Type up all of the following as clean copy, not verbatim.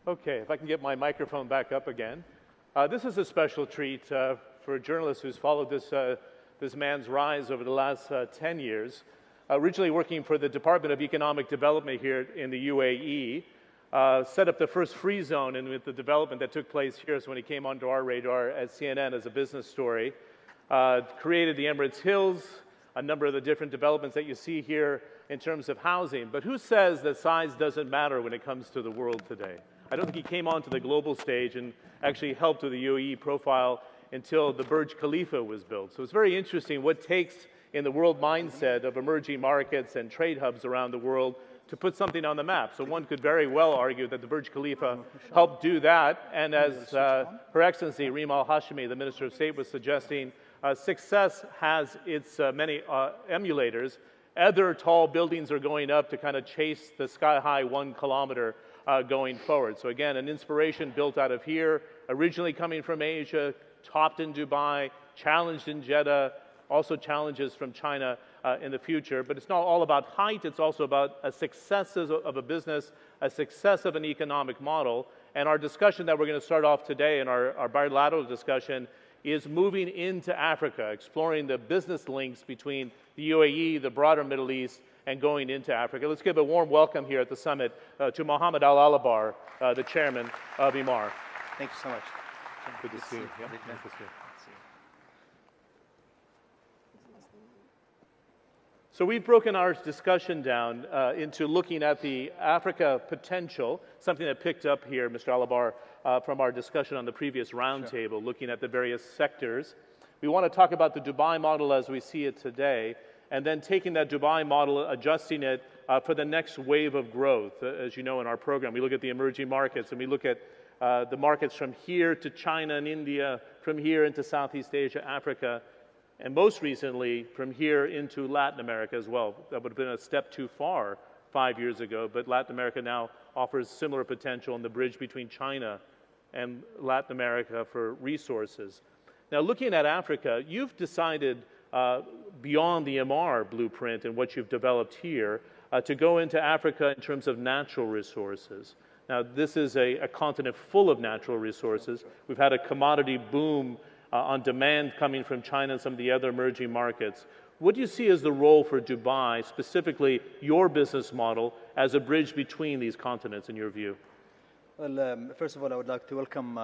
Okay, if I can get my microphone back up again. This is a special treat for a journalist who's followed this man's rise over the last 10 years. Originally working for the Department of Economic Development here in the UAE, set up the first free zone, and with the development that took place here is when he came onto our radar at CNN as a business story. Created the Emirates Hills, a number of the different developments that you see here in terms of housing. But who says that size doesn't matter when it comes to the world today? I don't think he came onto the global stage and actually helped with the UAE profile until the Burj Khalifa was built. So it's very interesting what takes in the world mindset of emerging markets and trade hubs around the world to put something on the map. So one could very well argue that the Burj Khalifa helped do that. And as Her Excellency Reem Al Hashimi, the Minister of State, was suggesting, success has its many emulators. Other tall buildings are going up to kind of chase the sky-high 1 kilometer going forward. So again, an inspiration built out of here, originally coming from Asia, topped in Dubai, challenged in Jeddah, also challenges from China in the future. But it's not all about height, it's also about a success of a business, a success of an economic model. And our discussion that we're going to start off today in our bilateral discussion is moving into Africa, exploring the business links between the UAE, the broader Middle East, and going into Africa. Let's give a warm welcome here at the summit to Mohamed Alabbar, the chairman of Emaar. Thank you so much. Good to see you. Yeah, nice to see you. So we've broken our discussion down into looking at the Africa potential, something that picked up here, Mr. Alabbar, from our discussion on the previous roundtable, looking at the various sectors. We want to talk about the Dubai model as we see it today, and then taking that Dubai model, adjusting it for the next wave of growth. As you know, in our program, we look at the emerging markets, and we look at the markets from here to China and India, from here into Southeast Asia, Africa, and most recently from here into Latin America as well. That would have been a step too far 5 years ago, but Latin America now offers similar potential in the bridge between China and Latin America for resources. Now, looking at Africa, you've decided beyond the Emaar blueprint and what you've developed here to go into Africa in terms of natural resources. Now, this is a continent full of natural resources. We've had a commodity boom on demand coming from China and some of the other emerging markets. What do you see as the role for Dubai, specifically your business model, as a bridge between these continents in your view? Well, first of all, I would like to welcome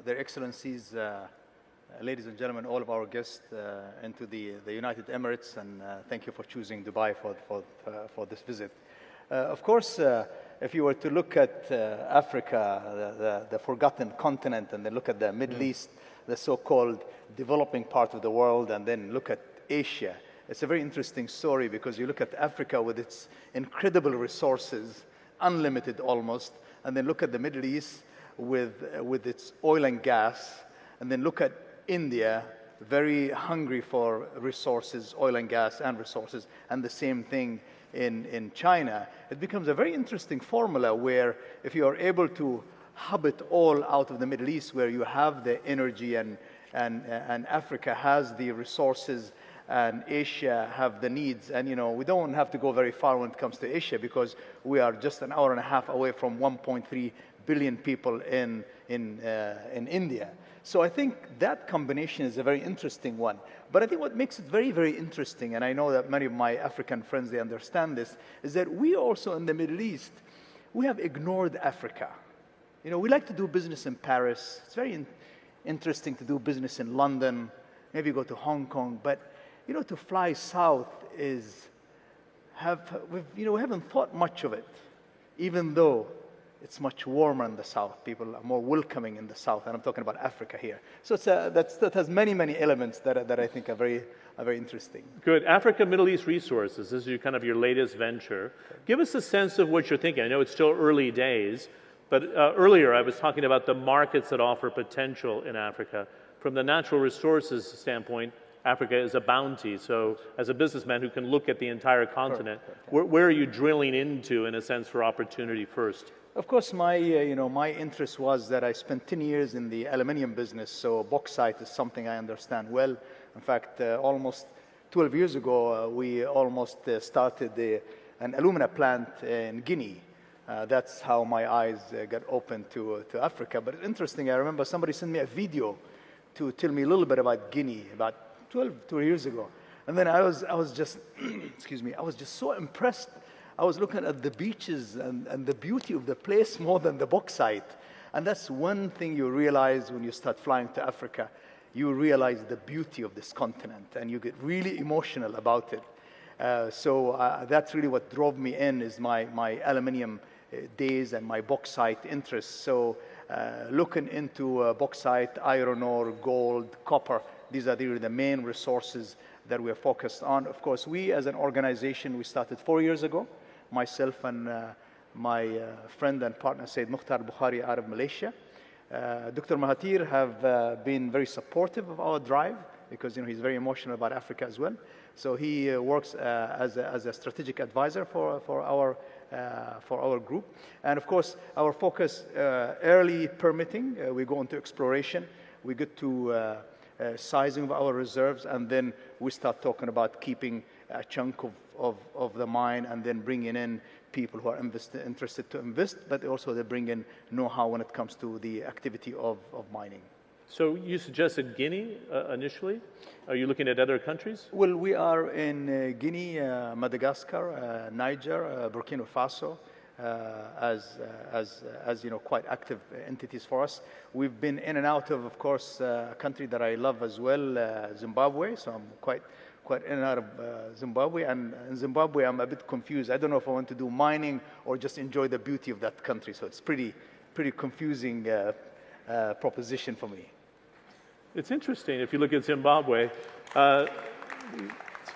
Their Excellencies, ladies and gentlemen, all of our guests into the United Emirates, and thank you for choosing Dubai for this visit. Of course, if you were to look at Africa, the forgotten continent, and then look at the Middle East, the so-called developing part of the world, and then look at Asia, it's a very interesting story because you look at Africa with its incredible resources, unlimited almost, and then look at the Middle East with its oil and gas, and then look at India, very hungry for resources, oil and gas and resources, and the same thing in China. It becomes a very interesting formula where if you are able to hub it all out of the Middle East, where you have the energy and Africa has the resources and Asia have the needs. And, you know, we don't have to go very far when it comes to Asia because we are just an hour and a half away from 1.3 billion people in India. So I think that combination is a very interesting one. But I think what makes it very, very interesting, and I know that many of my African friends, they understand this, is that we also in the Middle East, we have ignored Africa. You know, we like to do business in Paris. It's very interesting to do business in London, maybe go to Hong Kong. But, you know, to fly south we haven't thought much of it, even though it's much warmer in the south. People are more welcoming in the south, and I'm talking about Africa here. So that has many, many elements that I think are very interesting. Good. Africa, Middle East resources. This is kind of your latest venture. Give us a sense of what you're thinking. I know it's still early days, but earlier I was talking about the markets that offer potential in Africa. From the natural resources standpoint, Africa is a bounty. So as a businessman who can look at the entire continent, where are you drilling into, in a sense, for opportunity first? Of course, my interest was that I spent 10 years in the aluminum business, so bauxite is something I understand well. In fact, almost 12 years ago, we almost started an alumina plant in Guinea. That's how my eyes got open to Africa. But interesting, I remember somebody sent me a video to tell me a little bit about Guinea about 2 years ago. And then I was just, excuse me, I was just so impressed. I was looking at the beaches and the beauty of the place more than the bauxite. And that's one thing you realize when you start flying to Africa. You realize the beauty of this continent, and you get really emotional about it. So that's really what drove me in, is my aluminium days and my bauxite interests. So looking into bauxite, iron ore, gold, copper, these are really the main resources that we're focused on. Of course, we as an organization, we started 4 years ago. Myself and my friend and partner, Sayyid Mukhtar Bukhari, out of Malaysia. Dr. Mahathir have been very supportive of our drive, because he's very emotional about Africa as well. So he works as a strategic advisor for our group. And of course, our focus, early permitting, we go into exploration, we get to sizing of our reserves, and then we start talking about keeping a chunk of the mine, and then bringing in people who are interested to invest, but also they bring in know-how when it comes to the activity of mining. So you suggested Guinea initially. Are you looking at other countries? Well, we are in Guinea, Madagascar, Niger, Burkina Faso, as quite active entities for us. We've been in and out of course, a country that I love as well, Zimbabwe. So I'm quite in and out of Zimbabwe. And in Zimbabwe, I'm a bit confused. I don't know if I want to do mining or just enjoy the beauty of that country. So it's pretty confusing proposition for me. It's interesting. If you look at Zimbabwe, it's a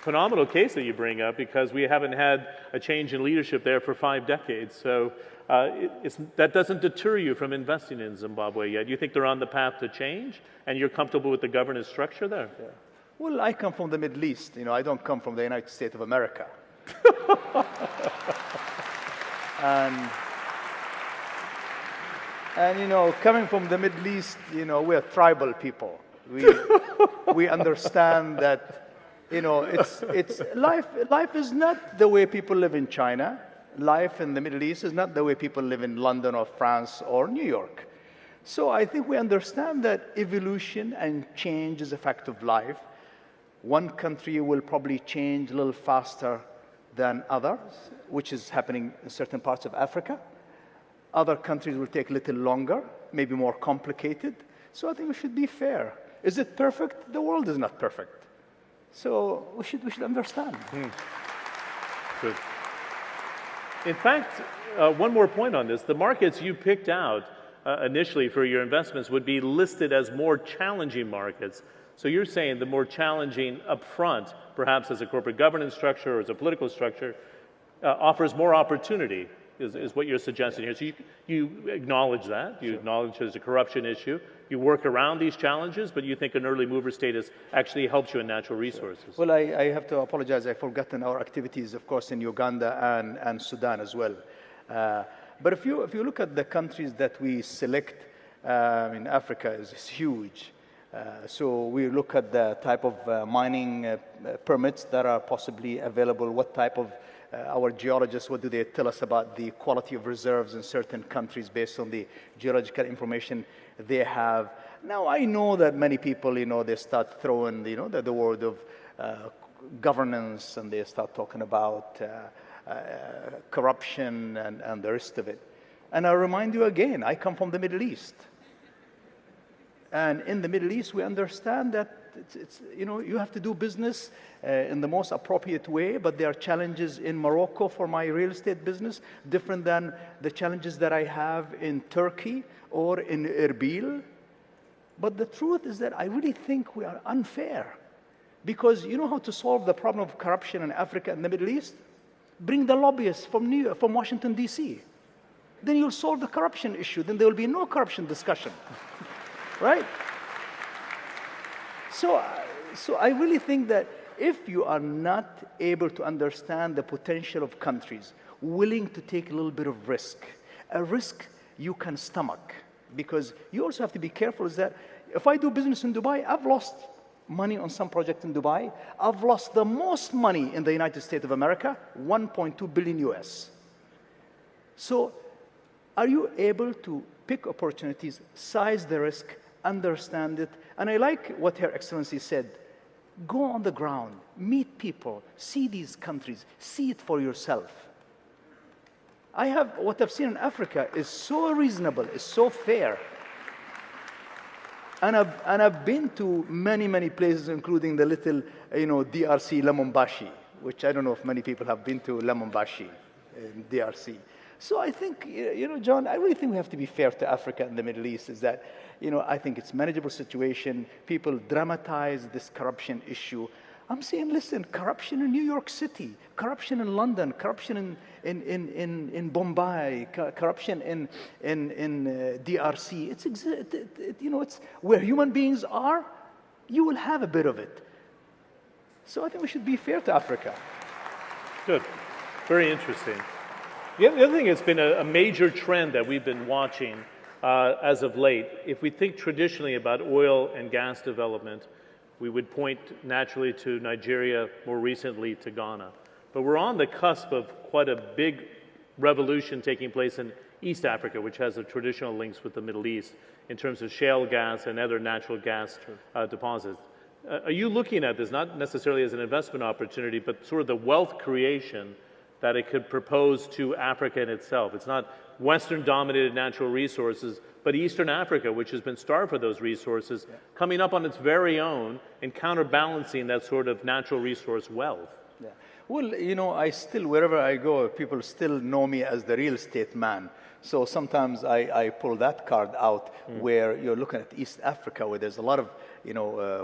phenomenal case that you bring up, because we haven't had a change in leadership there for 5 decades. So that doesn't deter you from investing in Zimbabwe yet. You think they're on the path to change, and you're comfortable with the governance structure there? Yeah. Well, I come from the Middle East. I don't come from the United States of America. and coming from the Middle East, we're tribal people. We understand that, it's life is not the way people live in China. Life in the Middle East is not the way people live in London or France or New York. So I think we understand that evolution and change is a fact of life. One country will probably change a little faster than others, which is happening in certain parts of Africa. Other countries will take a little longer, maybe more complicated. So I think we should be fair. Is it perfect? The world is not perfect. So we should understand. Good. In fact, one more point on this. The markets you picked out initially for your investments would be listed as more challenging markets. So you're saying the more challenging upfront, perhaps as a corporate governance structure or as a political structure, offers more opportunity, is what you're suggesting here. So you acknowledge that. You acknowledge there's a corruption issue. You work around these challenges, but you think an early mover status actually helps you in natural resources. Well, I have to apologize. I've forgotten our activities, of course, in Uganda and Sudan as well. But if you look at the countries that we select, Africa is huge. So we look at the type of mining permits that are possibly available, what type of our geologists, what do they tell us about the quality of reserves in certain countries based on the geological information they have. Now, I know that many people, they start throwing, the word of governance, and they start talking about corruption and the rest of it. And I remind you again, I come from the Middle East. And in the Middle East, we understand that you have to do business in the most appropriate way, but there are challenges in Morocco for my real estate business, different than the challenges that I have in Turkey or in Erbil. But the truth is that I really think we are unfair, because you know how to solve the problem of corruption in Africa and the Middle East? Bring the lobbyists from Washington, D.C. Then you'll solve the corruption issue. Then there will be no corruption discussion. Right? So I really think that if you are not able to understand the potential of countries willing to take a little bit of risk, a risk you can stomach, because you also have to be careful is that if I do business in Dubai, I've lost money on some project in Dubai. I've lost the most money in the United States of America, 1.2 billion US. So Are you able to pick opportunities, size the risk, understand it? And I like what Her Excellency said. Go on the ground, meet people, see these countries, see it for yourself. What I've seen in Africa is so reasonable, is so fair. And I've been to many, many places, including the little, DRC, Lemumbashi, which I don't know if many people have been to Lemumbashi in DRC. So I think, John, I really think we have to be fair to Africa and the Middle East, is that, I think it's a manageable situation. People dramatize this corruption issue. I'm saying, listen, corruption in New York City, corruption in London, corruption in Bombay, corruption in DRC. It's where human beings are, you will have a bit of it. So I think we should be fair to Africa. Good. Very interesting. The other thing that's been a major trend that we've been watching as of late, if we think traditionally about oil and gas development, we would point naturally to Nigeria, more recently to Ghana. But we're on the cusp of quite a big revolution taking place in East Africa, which has the traditional links with the Middle East in terms of shale gas and other natural gas deposits. Are you looking at this not necessarily as an investment opportunity, but sort of the wealth creation that it could propose to Africa in itself? It's not Western-dominated natural resources, but Eastern Africa, which has been starved for those resources, coming up on its very own and counterbalancing that sort of natural resource wealth. Yeah. Well, I still, wherever I go, people still know me as the real estate man. So sometimes I pull that card out where you're looking at East Africa, where there's a lot of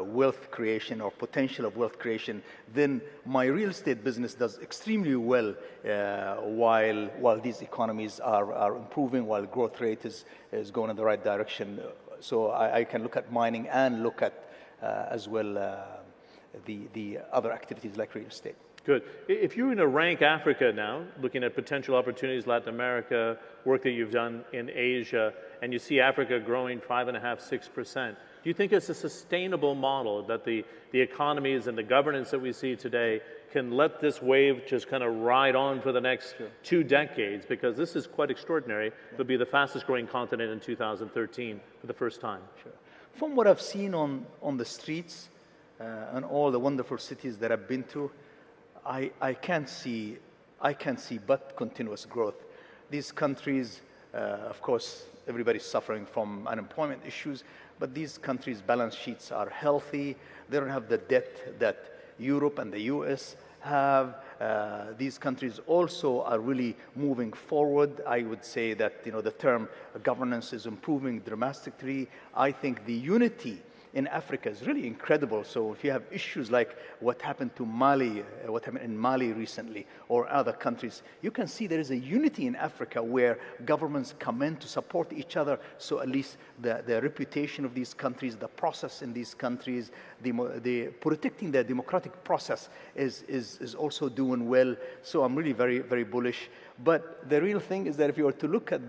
wealth creation or potential of wealth creation. Then my real estate business does extremely well while these economies are improving, while growth rate is going in the right direction. So I can look at mining and look at as well the other activities like real estate. Good. If you're going to rank Africa now, looking at potential opportunities, Latin America, work that you've done in Asia, and you see Africa growing 5.5%, 6%, do you think it's a sustainable model that the economies and the governance that we see today can let this wave just kind of ride on for the next 2 decades? Because this is quite extraordinary. It'll be the fastest growing continent in 2013 for the first time. Sure. From what I've seen on the streets and all the wonderful cities that I've been to, I can't see but continuous growth. These countries, of course, everybody's suffering from unemployment issues, but these countries' balance sheets are healthy. They don't have the debt that Europe and the US have. These countries also are really moving forward. I would say that the term governance is improving dramatically. I think the unity in Africa is really incredible. So if you have issues like what happened to Mali, what happened in Mali recently, or other countries, you can see there is a unity in Africa where governments come in to support each other. So at least the reputation of these countries, the process in these countries, the protecting the democratic process is also doing well. So I'm really very, very bullish. But the real thing is that if you were to look at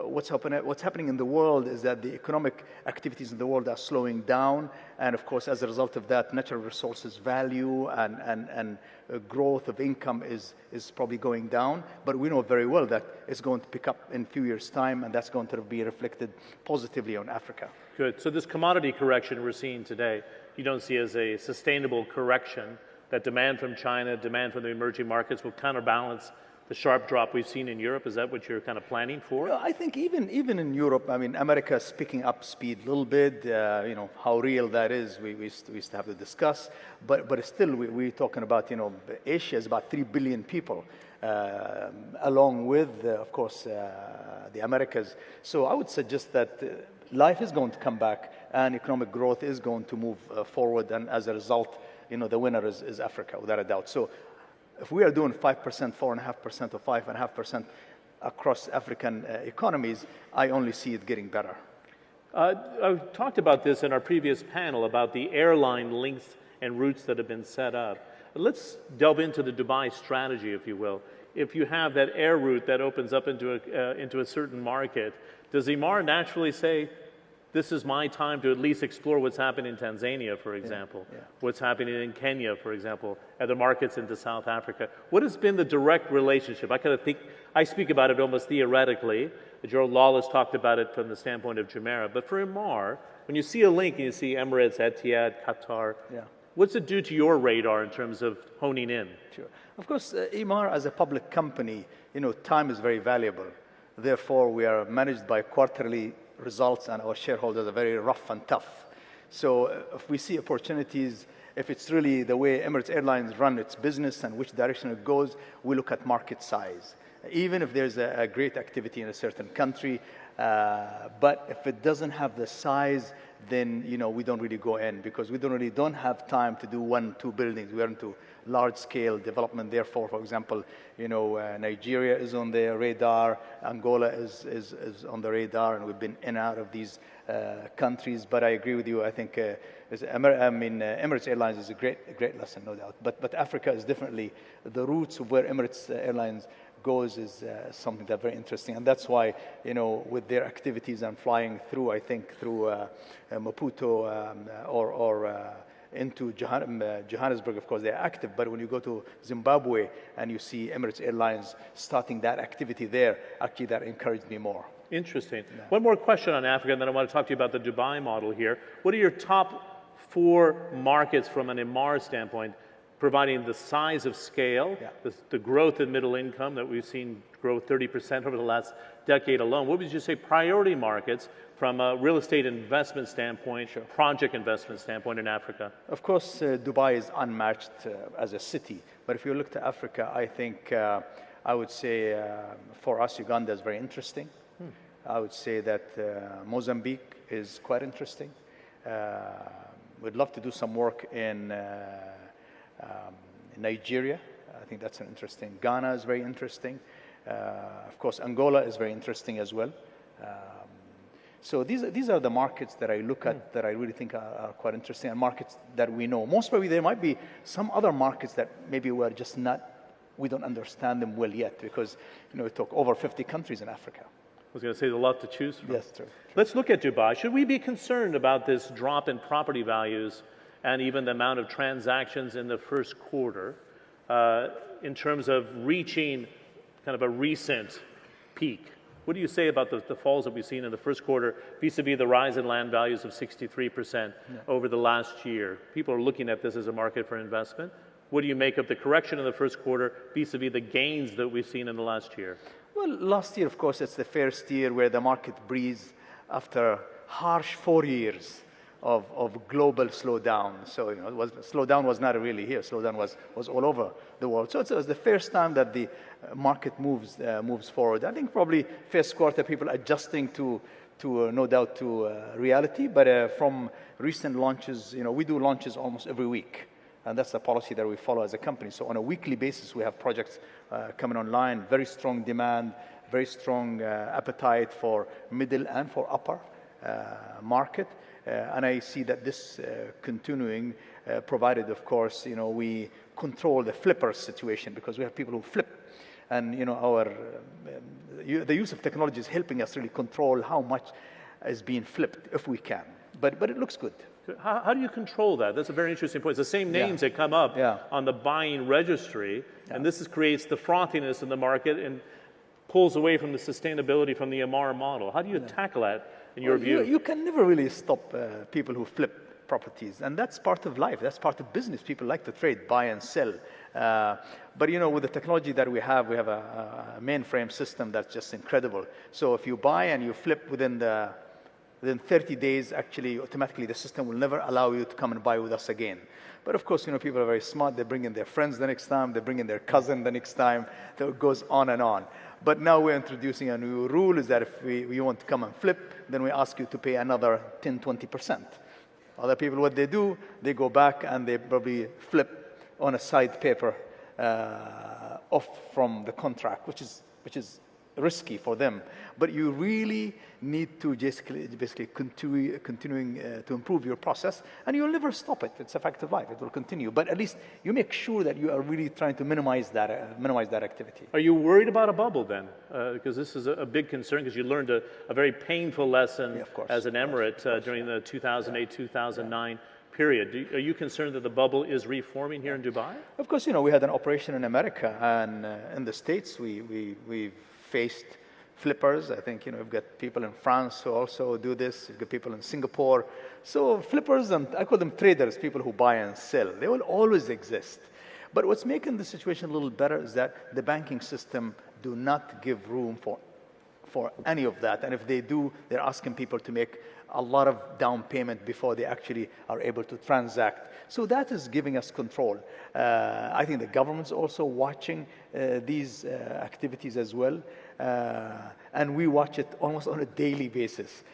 what's happening in the world, is that the economic activities in the world are slowing down, and of course, as a result of that, natural resources value and growth of income is probably going down. But we know very well that it's going to pick up in a few years' time, and that's going to be reflected positively on Africa. Good. So this commodity correction we're seeing today, you don't see as a sustainable correction, that demand from China, demand from the emerging markets will counterbalance the sharp drop we've seen in Europe? Is that what you're kind of planning for? I think even in Europe, I mean, America is picking up speed a little bit. How real that is, we still have to discuss. But still, we're talking about, Asia is about 3 billion people, along with, of course, the Americas. So I would suggest that life is going to come back and economic growth is going to move forward. And as a result, the winner is Africa, without a doubt. So if we are doing 5%, 4.5%, or 5.5% across African economies, I only see it getting better. I've talked about this in our previous panel about the airline links and routes that have been set up. Let's delve into the Dubai strategy, if you will. If you have that air route that opens up into a certain market, does Emaar naturally say, this is my time to at least explore what's happening in Tanzania, for example, what's happening in Kenya, for example, other markets into South Africa? What has been the direct relationship? I speak about it almost theoretically, Gerald Lawless talked about it from the standpoint of Jumeirah. But for Emaar, when you see a link and you see Emirates, Etihad, Qatar, what's it do to your radar in terms of honing in? Sure. Of course, Emaar as a public company, time is very valuable. Therefore, we are managed by quarterly results, and our shareholders are very rough and tough. So if we see opportunities, if it's really the way Emirates Airlines run its business and which direction it goes, we look at market size. Even if there's a great activity in a certain country, but if it doesn't have the size, then we don't really go in, because we don't have time to do 1, 2 buildings. We are into large-scale development. Therefore, for example, Nigeria is on the radar, Angola is on the radar, and we've been in and out of these countries. But I agree with you. I think Emirates Airlines is a great lesson, no doubt. But Africa is definitely the roots of where Emirates Airlines goes is something that's very interesting, and that's why with their activities and flying through, I think through Maputo or into Johannesburg, of course they're active, but when you go to Zimbabwe and you see Emirates Airlines starting that activity there, actually that encouraged me more. Interesting. Yeah. One more question on Africa, and then I want to talk to you about the Dubai model here. What are your top 4 markets from an Emaar standpoint, providing the size of scale, the growth in middle income that we've seen grow 30% over the last decade alone? What would you say priority markets from a real estate investment standpoint, project investment standpoint in Africa? Of course, Dubai is unmatched as a city. But if you look to Africa, I think I would say for us, Uganda is very interesting. I would say that Mozambique is quite interesting. We'd love to do some work in Nigeria. I think that's an interesting. Ghana is very interesting. Of course, Angola is very interesting as well. So these are the markets that I look at that I really think are quite interesting, and markets that we know. Most probably there might be some other markets that maybe we don't understand them well yet, because we talk over 50 countries in Africa. I was going to say, there's a lot to choose from. Yes, true. Let's look at Dubai. Should we be concerned about this drop in property values and even the amount of transactions in the first quarter in terms of reaching kind of a recent peak? What do you say about the falls that we've seen in the first quarter vis-a-vis the rise in land values of 63% over the last year? People are looking at this as a market for investment. What do you make of the correction in the first quarter vis-a-vis the gains that we've seen in the last year? Well, last year, of course, it's the first year where the market breathed after harsh 4 years of global slowdown. So, slowdown was not really here. Slowdown was all over the world. So it was the first time that the market moves forward. I think probably first quarter people adjusting to no doubt to reality. But from recent launches, we do launches almost every week. And that's the policy that we follow as a company. So on a weekly basis, we have projects coming online, very strong demand, very strong appetite for middle and for upper market. And I see that this continuing, provided, of course, we control the flipper situation, because we have people who flip. And, the use of technology is helping us really control how much is being flipped, if we can. But it looks good. How do you control that? That's a very interesting point. It's the same names that come up on the buying registry, and this creates the frothiness in the market and pulls away from the sustainability from the Emaar model. How do you tackle that in your view? You can never really stop people who flip properties, and that's part of life. That's part of business. People like to trade, buy and sell. But with the technology that we have a mainframe system that's just incredible. So if you buy and you flip within 30 days, actually, automatically, the system will never allow you to come and buy with us again. But of course, people are very smart. They bring in their friends the next time. They bring in their cousin the next time. So it goes on and on. But now we're introducing a new rule, is that if we want to come and flip, then we ask you to pay another 10, 20%. Other people, what they do, they go back and they probably flip on a side paper off from the contract, which is risky for them. But you really need to basically continuing to improve your process, and you'll never stop it. It's a fact of life. It will continue. But at least you make sure that you are really trying to minimize that activity. Are you worried about a bubble then? Because this is a big concern, because you learned a very painful lesson as an emirate during the 2008-2009 period. Are you concerned that the bubble is reforming here in Dubai? Of course, we had an operation in America, and in the States, we've faced flippers. I think, we've got people in France who also do this. We've got people in Singapore. So flippers, and I call them traders, people who buy and sell. They will always exist. But what's making the situation a little better is that the banking system do not give room for any of that. And if they do, they're asking people to make a lot of down payment before they actually are able to transact. So that is giving us control. I think the government's also watching these activities as well. And we watch it almost on a daily basis.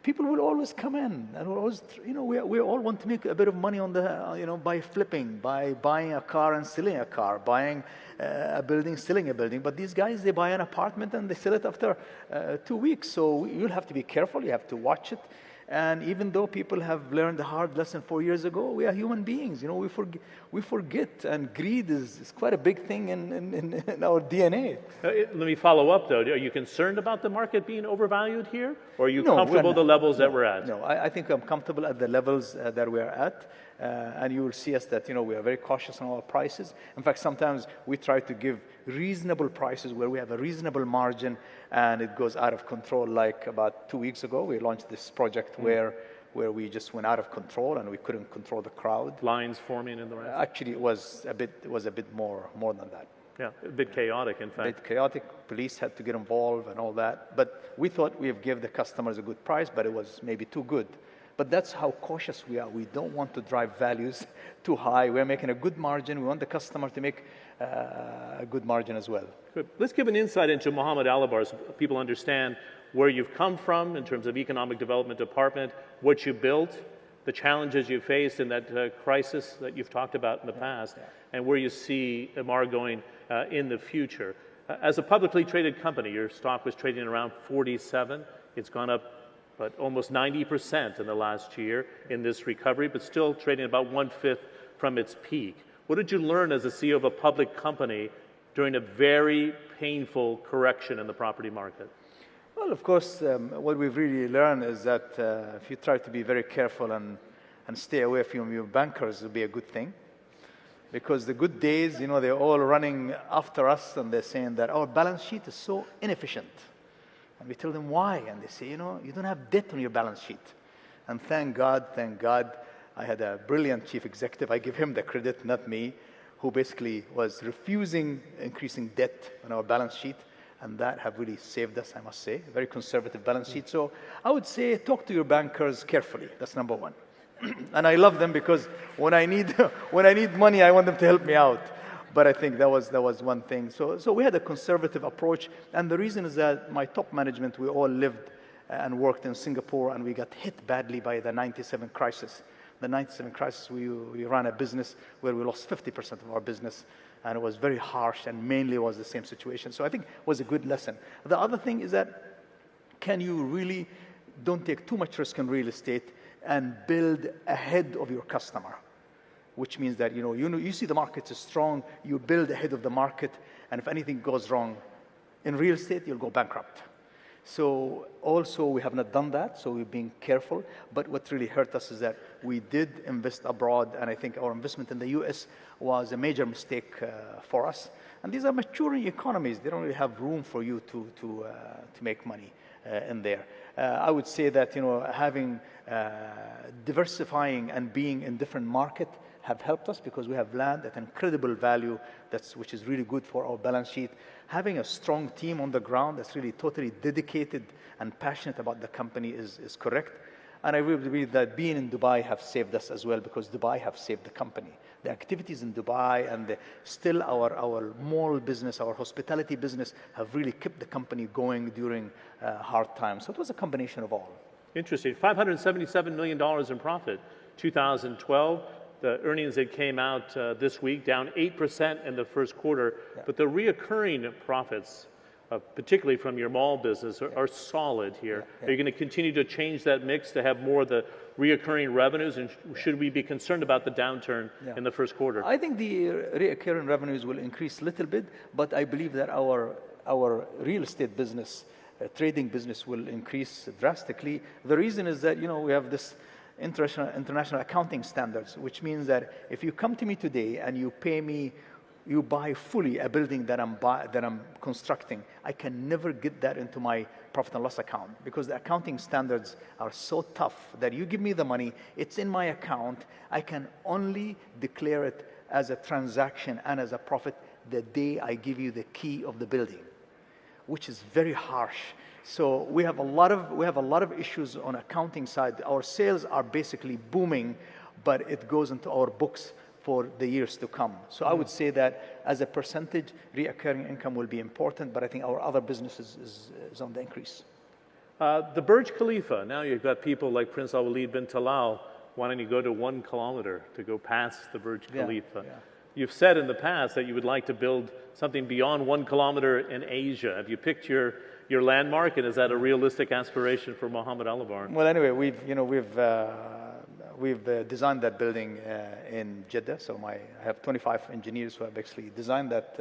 People will always come in and will always, we all want to make a bit of money on the, by flipping, by buying a car and selling a car, buying a building, selling a building. But these guys, they buy an apartment and they sell it after 2 weeks. So you'll have to be careful. You have to watch it. And even though people have learned a hard lesson 4 years ago, we are human beings. We forget, and greed is quite a big thing in our DNA. Let me follow up, though. Are you concerned about the market being overvalued here? Or are you comfortable with the levels that we're at? No, I think I'm comfortable at the levels that we're at. And you will see us that, we are very cautious on our prices. In fact, sometimes we try to give reasonable prices where we have a reasonable margin and it goes out of control. Like about 2 weeks ago, we launched this project where we just went out of control and we couldn't control the crowd. Lines forming in the rest? Actually, it was a bit more than that. Yeah, a bit chaotic, in fact. A bit chaotic. Police had to get involved and all that. But we thought we have given the customers a good price, but it was maybe too good. But that's how cautious we are. We don't want to drive values too high. We're making a good margin. We want the customer to make a good margin as well. Good. Let's give an insight into Mohamed Alabbar so people understand where you've come from in terms of economic development department, what you built, the challenges you faced in that crisis that you've talked about in the past, and where you see Emaar going in the future. As a publicly traded company, your stock was trading around 47. It's gone up but almost 90% in the last year in this recovery, but still trading about 1/5 from its peak. What did you learn as a CEO of a public company during a very painful correction in the property market? Well, of course, what we've really learned is that if you try to be very careful and stay away from your bankers, it'll be a good thing. Because the good days, they're all running after us and they're saying that our balance sheet is so inefficient. And we tell them why, and they say, you don't have debt on your balance sheet. And thank God, I had a brilliant chief executive, I give him the credit, not me, who basically was refusing increasing debt on our balance sheet, and that have really saved us, I must say, a very conservative balance sheet. So I would say talk to your bankers carefully, that's number one. And I love them because when I need money, I want them to help me out. But I think that was one thing. So we had a conservative approach. And the reason is that my top management, we all lived and worked in Singapore, and we got hit badly by the 97 crisis. The 97 crisis, we ran a business where we lost 50% of our business. And it was very harsh, and mainly was the same situation. So I think it was a good lesson. The other thing is that can you really don't take too much risk in real estate and build ahead of your customer. Which means that, you see the market is strong, you build ahead of the market, and if anything goes wrong in real estate, you'll go bankrupt. So also we have not done that, so we've been careful. But what really hurt us is that we did invest abroad, and I think our investment in the US was a major mistake for us. And these are maturing economies. They don't really have room for you to make money in there. I would say that, having diversifying and being in different market have helped us because we have land at incredible value which is really good for our balance sheet. Having a strong team on the ground that's really totally dedicated and passionate about the company is correct. And I really believe that being in Dubai have saved us as well because Dubai have saved the company. The activities in Dubai and still our mall business, our hospitality business have really kept the company going during hard times. So it was a combination of all. Interesting. $577 million in profit. 2012, the earnings that came out this week, down 8% in the first quarter. Yeah. But the reoccurring profits, particularly from your mall business, are solid here. Yeah. Are you going to continue to change that mix to have more of the reoccurring revenues? And should we be concerned about the downturn in the first quarter? I think the reoccurring revenues will increase a little bit, but I believe that our real estate business, trading business will increase drastically. The reason is that, we have this international accounting standards, which means that if you come to me today and you pay me you buy fully a building that I'm constructing, I can never get that into my profit and loss account because the accounting standards are so tough that you give me the money, it's in my account, I can only declare it as a transaction and as a profit the day I give you the key of the building, which is very harsh. So we have a lot of issues on accounting side. Our sales are basically booming, but it goes into our books for the years to come. So I would say that as a percentage, reoccurring income will be important, but I think our other businesses is on the increase. The Burj Khalifa, now you've got people like Prince Al-Walid bin Talal wanting to go to 1 kilometer to go past the Burj Khalifa. Yeah. You've said in the past that you would like to build something beyond 1 kilometer in Asia. Have you picked your landmark, and is that a realistic aspiration for Mohamed Alabbar? Well, anyway, we've designed that building in Jeddah. So I have 25 engineers who have actually designed that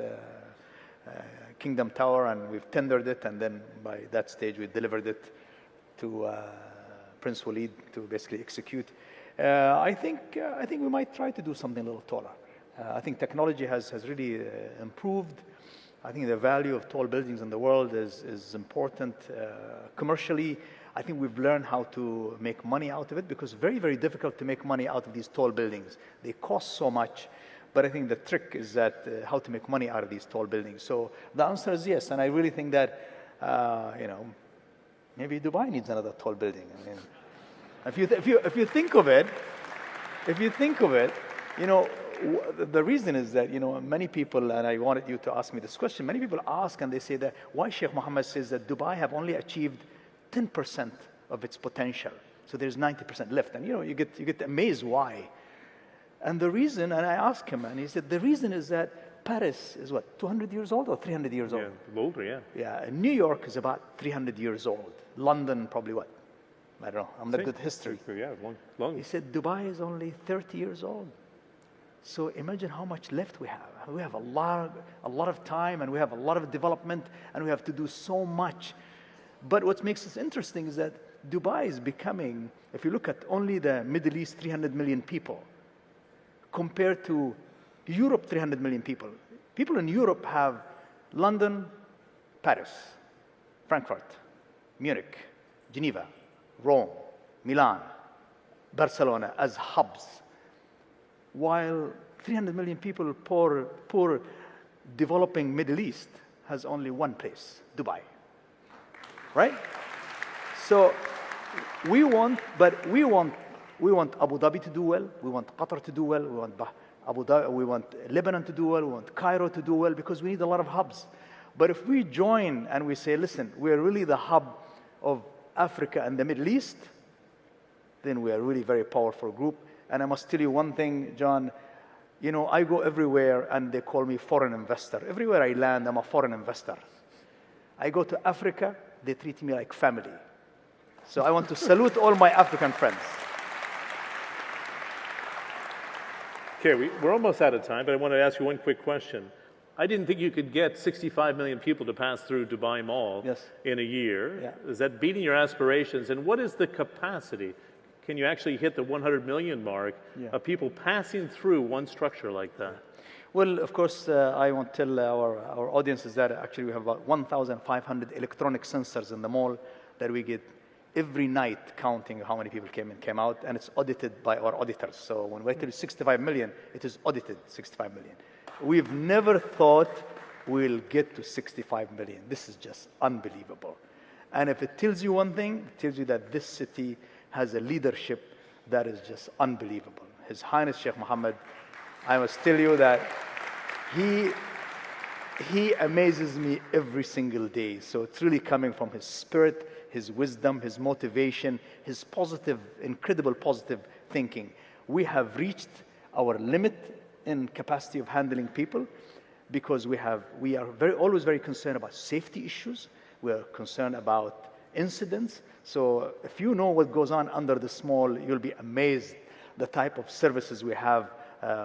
Kingdom Tower, and we've tendered it, and then by that stage we delivered it to Prince Walid to basically execute. I think we might try to do something a little taller. I think technology has really improved. I think the value of tall buildings in the world is important. Commercially, I think we've learned how to make money out of it because it's very, very difficult to make money out of these tall buildings. They cost so much, but I think the trick is that how to make money out of these tall buildings. So the answer is yes, and I really think that, maybe Dubai needs another tall building. I mean, if you think of it, the reason is that, many people, and I wanted you to ask me this question, many people ask and they say that why Sheikh Mohammed says that Dubai have only achieved 10% of its potential. So there's 90% left. And you get amazed why. And the reason, and I asked him, and he said, the reason is that Paris is what, 200 years old or 300 years old? Yeah, older, yeah. Yeah, and New York is about 300 years old. London, probably what? I don't know. I'm not good at history. Yeah, long. He said Dubai is only 30 years old. So imagine how much left we have. We have a lot of time, and we have a lot of development, and we have to do so much. But what makes this interesting is that Dubai is becoming, if you look at only the Middle East, 300 million people, compared to Europe, 300 million people. People in Europe have London, Paris, Frankfurt, Munich, Geneva, Rome, Milan, Barcelona as hubs. While 300 million people, poor developing Middle East has only one place, Dubai. Right? So we want Abu Dhabi to do well, we want Qatar to do well, we want Lebanon to do well, we want Cairo to do well, because we need a lot of hubs. But if we join and we say, listen, we're really the hub of Africa and the Middle East, then we are really very powerful group. And I must tell you one thing, John, I go everywhere and they call me foreign investor. Everywhere I land, I'm a foreign investor. I go to Africa, they treat me like family. So I want to salute all my African friends. Okay, we're almost out of time, but I want to ask you one quick question. I didn't think you could get 65 million people to pass through Dubai Mall in a year. Yeah. Is that beating your aspirations? And what is the capacity? Can you actually hit the 100 million mark of people passing through one structure like that? Well, of course, I want to tell our audiences that actually we have about 1,500 electronic sensors in the mall that we get every night counting how many people came in, came out, and it's audited by our auditors. So when we tell you 65 million, it is audited 65 million. We've never thought we'll get to 65 million. This is just unbelievable. And if it tells you one thing, it tells you that this city has a leadership that is just unbelievable. His Highness Sheikh Mohammed, I must tell you that he amazes me every single day. So it's really coming from his spirit, his wisdom, his motivation, his positive, incredible positive thinking. We have reached our limit in capacity of handling people because we are always very concerned about safety issues. We are concerned about incidents. So if you know what goes on under the mall, you'll be amazed the type of services we have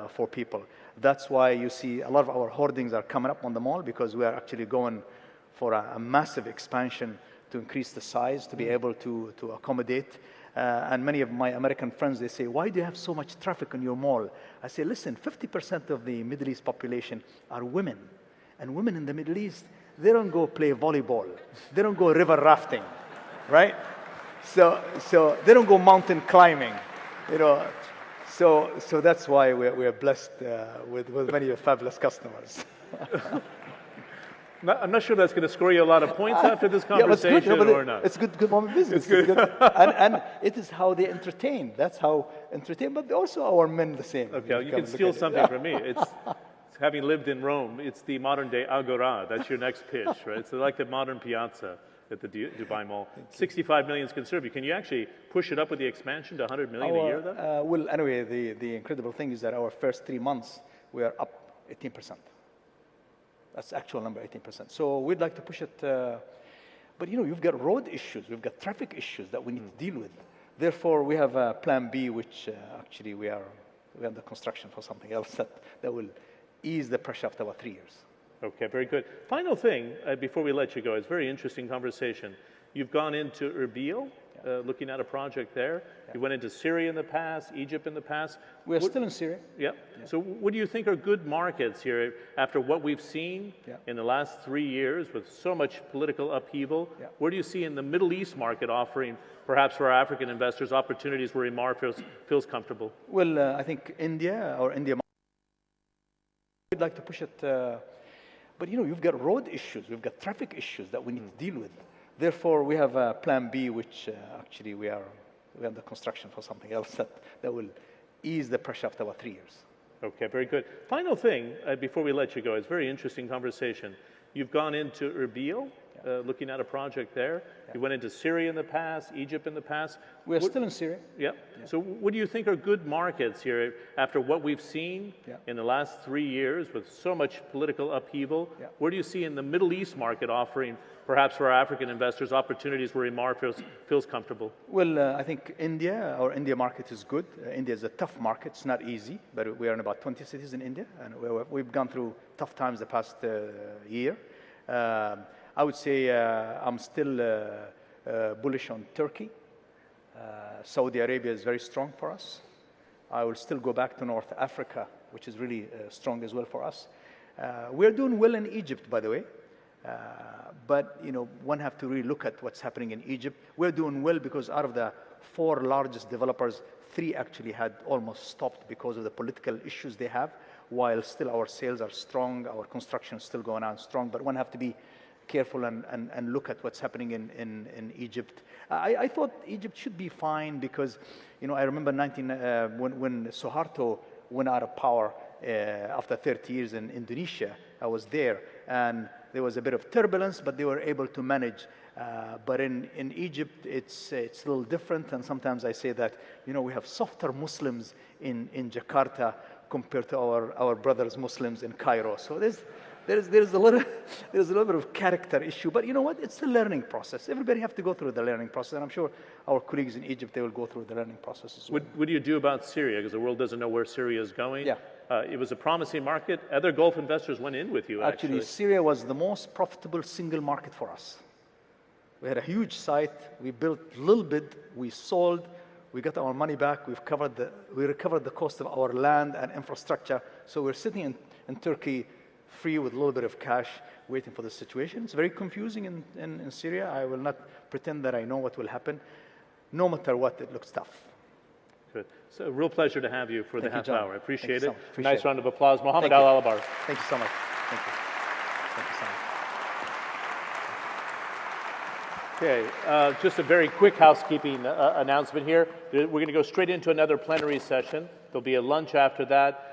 for people. That's why you see a lot of our hoardings are coming up on the mall, because we are actually going for a massive expansion increase the size, to be able to accommodate. And many of my American friends, they say, why do you have so much traffic in your mall? I say, listen, 50% of the Middle East population are women. And women in the Middle East, they don't go play volleyball. They don't go river rafting, right? So they don't go mountain climbing, you know. So that's why we're blessed with many fabulous customers. I'm not sure that's going to score you a lot of points after this conversation, or not. It's good moment business. It's good. and it is how they entertain. That's how entertain. But also our men the same. Okay, you can steal something from me. It's having lived in Rome. It's the modern day Agora. That's your next pitch, right? It's like the modern Piazza at the Dubai Mall. 65 million is conservative. Can you actually push it up with the expansion to 100 million a year, though? Well, anyway, the incredible thing is that our first 3 months we are up 18%. That's actual number, 18%. So we'd like to push it, but you know, you've got road issues, we've got traffic issues that we need to deal with. Therefore, we have a plan B, which actually we are under construction for something else that will ease the pressure after about 3 years. Okay, very good. Final thing, before we let you go, it's a very interesting conversation. You've gone into Erbil, looking at a project there. You went into Syria in the past, Egypt in the past. We're still in Syria. Yeah. So what do you think are good markets here after what we've seen in the last 3 years with so much political upheaval? Where do you see in the Middle East market offering, perhaps for our African investors, opportunities where Emaar feels comfortable? Well, I think India, we'd like to push it, but you know, you've got road issues, we've got traffic issues that we need to deal with. Therefore, we have a plan B, which actually we're under construction for something else that will ease the pressure after about 3 years. Okay, very good. Final thing, before we let you go, it's a very interesting conversation. You've gone into Erbil, looking at a project there. You went into Syria in the past, Egypt in the past. We're still in Syria. Yeah. So what do you think are good markets here after what we've seen in the last 3 years with so much political upheaval? Where do you see in the Middle East market offering, perhaps for our African investors, opportunities where Emaar feels comfortable? Well, I think our India market is good. India is a tough market. It's not easy, but we are in about 20 cities in India, and we've gone through tough times the past year. I would say I'm still bullish on Turkey. Saudi Arabia is very strong for us. I will still go back to North Africa, which is really strong as well for us. We're doing well in Egypt, by the way. But you know, one have to really look at what's happening in Egypt. We're doing well because out of the 4 largest developers, 3 actually had almost stopped because of the political issues they have, while still our sales are strong, our construction is still going on strong, but one have to be careful and look at what's happening in Egypt. I thought Egypt should be fine because, you know, I remember when Suharto went out of power after 30 years in Indonesia. I was there, and there was a bit of turbulence, but they were able to manage. But in Egypt, it's a little different, and sometimes I say that, you know, we have softer Muslims in Jakarta compared to our brothers Muslims in Cairo. So there's a little bit of character issue, but you know what? It's a learning process. Everybody have to go through the learning process, and I'm sure our colleagues in Egypt, they will go through the learning process as well. What do you do about Syria? Because the world doesn't know where Syria is going. Yeah. It was a promising market. Other Gulf investors went in with you, actually. Syria was the most profitable single market for us. We had a huge site. We built a little bit. We sold. We got our money back. We recovered the cost of our land and infrastructure. So we're sitting in Turkey free with a little bit of cash, waiting for the situation. It's very confusing in Syria. I will not pretend that I know what will happen. No matter what, it looks tough. Good. So a real pleasure to have you for the half hour. I appreciate it. Nice round of applause. Mohamed Alabbar. Thank you so much. Thank you. Thank you so much. Okay, just a very quick housekeeping announcement here. We're going to go straight into another plenary session. There'll be a lunch after that.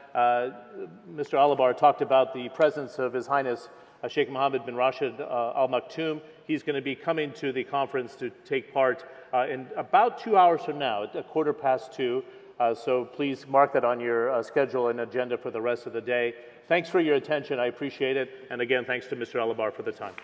Mr. Alabbar talked about the presence of His Highness Sheikh Mohammed bin Rashid Al Maktoum. He's going to be coming to the conference to take part in about 2 hours from now, at 2:15. So please mark that on your schedule and agenda for the rest of the day. Thanks for your attention. I appreciate it. And again, thanks to Mr. Alabbar for the time.